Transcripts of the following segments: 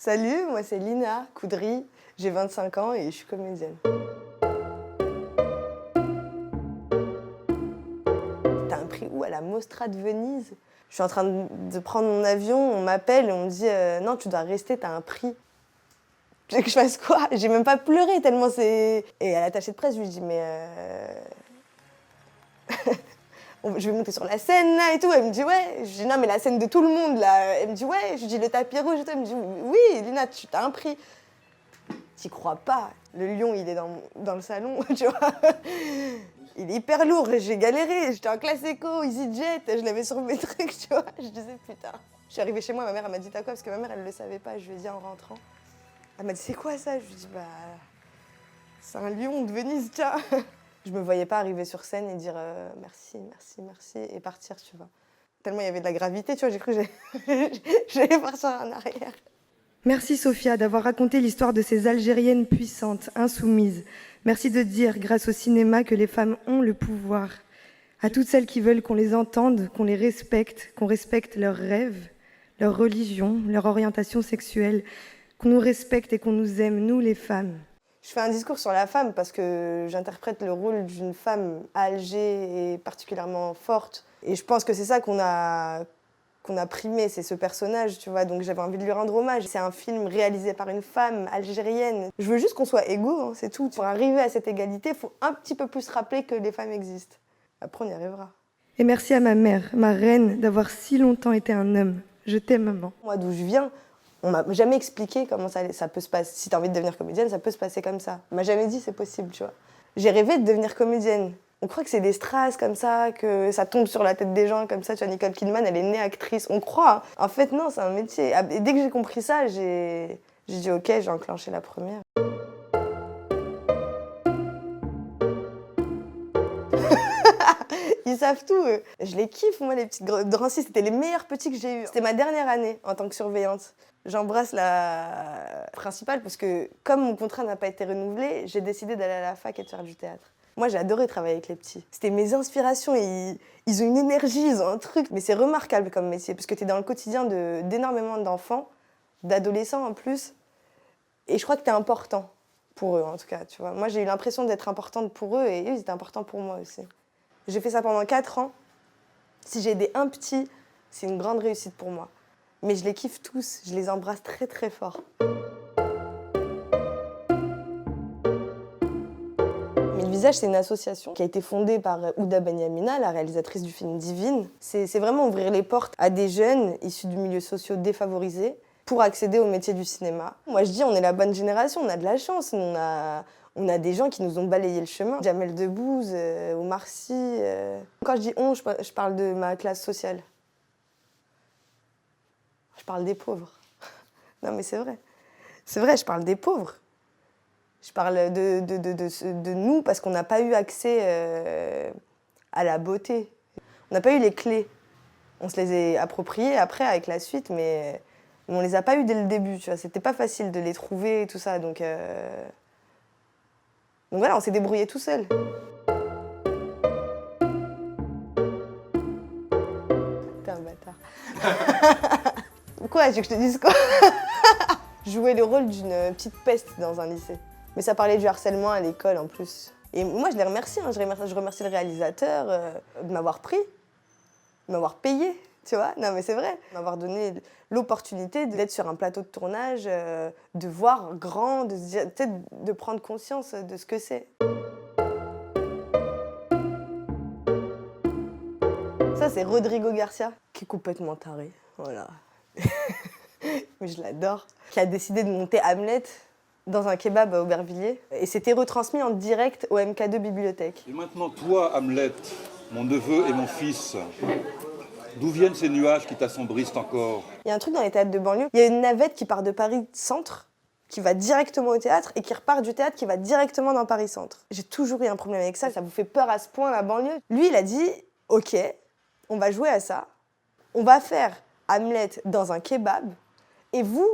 Salut, moi c'est Lina Coudry, j'ai 25 ans et je suis comédienne. T'as un prix où? À la Mostra de Venise. Je suis en train de prendre mon avion, on m'appelle et on me dit non, tu dois rester, t'as un prix. Tu veux que je fasse quoi? J'ai même pas pleuré tellement c'est... Et à l'attaché de presse, je lui dis mais je vais monter sur la scène là et tout. Elle me dit ouais. Je dis non mais la scène de tout le monde là. Elle me dit ouais. Je lui dis le tapis rouge et tout. Elle me dit oui Lina, tu as un prix. T'y crois pas. Le lion il est dans le salon, tu vois. Il est hyper lourd, j'ai galéré. J'étais en classe éco, EasyJet, je l'avais sur mes trucs, tu vois. Je disais putain. Je suis arrivée chez moi, ma mère elle m'a dit t'as quoi? Parce que ma mère elle le savait pas. Je lui ai dit en rentrant. Elle m'a dit c'est quoi ça? Je lui ai dit bah c'est un lion de Venise, tiens. Je me voyais pas arriver sur scène et dire merci, merci, merci et partir, tu vois. Tellement il y avait de la gravité, tu vois, j'ai cru que j'allais partir en arrière. Merci Sophia d'avoir raconté l'histoire de ces Algériennes puissantes, insoumises. Merci de dire, grâce au cinéma, que les femmes ont le pouvoir. À toutes celles qui veulent qu'on les entende, qu'on les respecte, qu'on respecte leurs rêves, leur religion, leur orientation sexuelle, qu'on nous respecte et qu'on nous aime, nous les femmes. Je fais un discours sur la femme parce que j'interprète le rôle d'une femme à Alger et particulièrement forte. Et je pense que c'est ça qu'on a primé, c'est ce personnage, tu vois. Donc j'avais envie de lui rendre hommage. C'est un film réalisé par une femme algérienne. Je veux juste qu'on soit égaux, hein, c'est tout. Pour arriver à cette égalité, il faut un petit peu plus rappeler que les femmes existent. Après, on y arrivera. Et merci à ma mère, ma reine, d'avoir si longtemps été un homme. Je t'aime, maman. Moi, d'où je viens, on m'a jamais expliqué comment ça peut se passer. Si t'as envie de devenir comédienne, ça peut se passer comme ça. On m'a jamais dit c'est possible, tu vois. J'ai rêvé de devenir comédienne. On croit que c'est des strass comme ça, que ça tombe sur la tête des gens comme ça. Tu vois, Nicole Kidman, elle est née actrice. On croit. En fait, non, c'est un métier. Et dès que j'ai compris ça, j'ai dit ok, j'ai enclenché la première. Ils savent tout, eux. Je les kiffe, moi, les petites Drancy. C'était les meilleurs petits que j'ai eus. C'était ma dernière année en tant que surveillante. J'embrasse la principale parce que, comme mon contrat n'a pas été renouvelé, j'ai décidé d'aller à la fac et de faire du théâtre. Moi, j'ai adoré travailler avec les petits. C'était mes inspirations. Ils ont une énergie, ils ont un truc. Mais c'est remarquable comme métier parce que tu es dans le quotidien d'énormément d'enfants, d'adolescents en plus. Et je crois que tu es important pour eux, en tout cas. Tu vois. Moi, j'ai eu l'impression d'être importante pour eux et eux, ils étaient importants pour moi aussi. J'ai fait ça pendant 4 ans. Si j'ai aidé un petit, c'est une grande réussite pour moi. Mais je les kiffe tous, je les embrasse très très fort. Mais le visage, c'est une association qui a été fondée par Ouda Benyamina, la réalisatrice du film Divine. C'est vraiment ouvrir les portes à des jeunes issus du milieu social défavorisé pour accéder au métier du cinéma. Moi, je dis, on est la bonne génération, on a de la chance. On a des gens qui nous ont balayé le chemin. Jamel Debbouze, Omar Sy. Quand je dis on, je parle de ma classe sociale. Je parle des pauvres. Non, mais c'est vrai. C'est vrai, je parle des pauvres. Je parle de nous parce qu'on n'a pas eu accès à la beauté. On n'a pas eu les clés. On se les a appropriées après avec la suite, mais on ne les a pas eues dès le début. Tu vois. C'était pas facile de les trouver et tout ça. Donc voilà, on s'est débrouillé tout seul. T'es un bâtard. Quoi, tu veux que je te dise quoi? Je jouais le rôle d'une petite peste dans un lycée. Mais ça parlait du harcèlement à l'école en plus. Et moi, je les remercie. Hein. Je remercie le réalisateur de m'avoir pris, de m'avoir payé, tu vois. Non, mais c'est vrai. De m'avoir donné l'opportunité d'être sur un plateau de tournage, de voir grand, peut-être de prendre conscience de ce que c'est. Ça, c'est Rodrigo Garcia, qui est complètement taré. Voilà. Mais je l'adore. Qui a décidé de monter Hamlet dans un kebab à Aubervilliers. Et c'était retransmis en direct au MK2 Bibliothèque. Et maintenant, toi, Hamlet, mon neveu et mon fils, d'où viennent ces nuages qui t'assombrissent encore? Il y a un truc dans les théâtres de banlieue. Il y a une navette qui part de Paris Centre, qui va directement au théâtre, et qui repart du théâtre, qui va directement dans Paris Centre. J'ai toujours eu un problème avec ça. Ça vous fait peur à ce point, la banlieue? Lui, il a dit, ok, on va jouer à ça. On va faire Hamlet dans un kebab. Et vous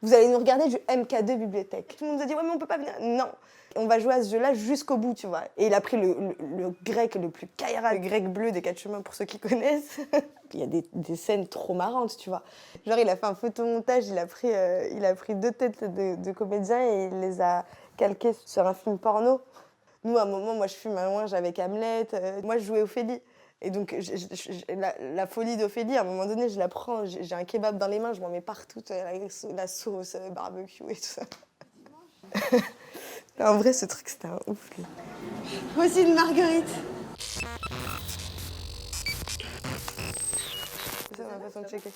Vous allez nous regarder du MK2 bibliothèque. Tout le monde nous a dit, ouais, mais on peut pas venir. Non. On va jouer à ce jeu-là jusqu'au bout, tu vois. Et il a pris le grec le plus caïra, le grec bleu des 4 chemins pour ceux qui connaissent. Il y a des scènes trop marrantes, tu vois. Genre, il a fait un photomontage, il a pris 2 têtes de comédiens et il les a calquées sur un film porno. Nous, à un moment, moi, je fume un ouinge avec Hamlet. Moi, je jouais Ophélie. Et donc, la folie d'Ophélie, à un moment donné, je la prends. J'ai un kebab dans les mains, je m'en mets partout. La sauce, barbecue et tout ça. En vrai, ce truc, c'était un ouf. Voici une marguerite. C'est ça ma façon de checker.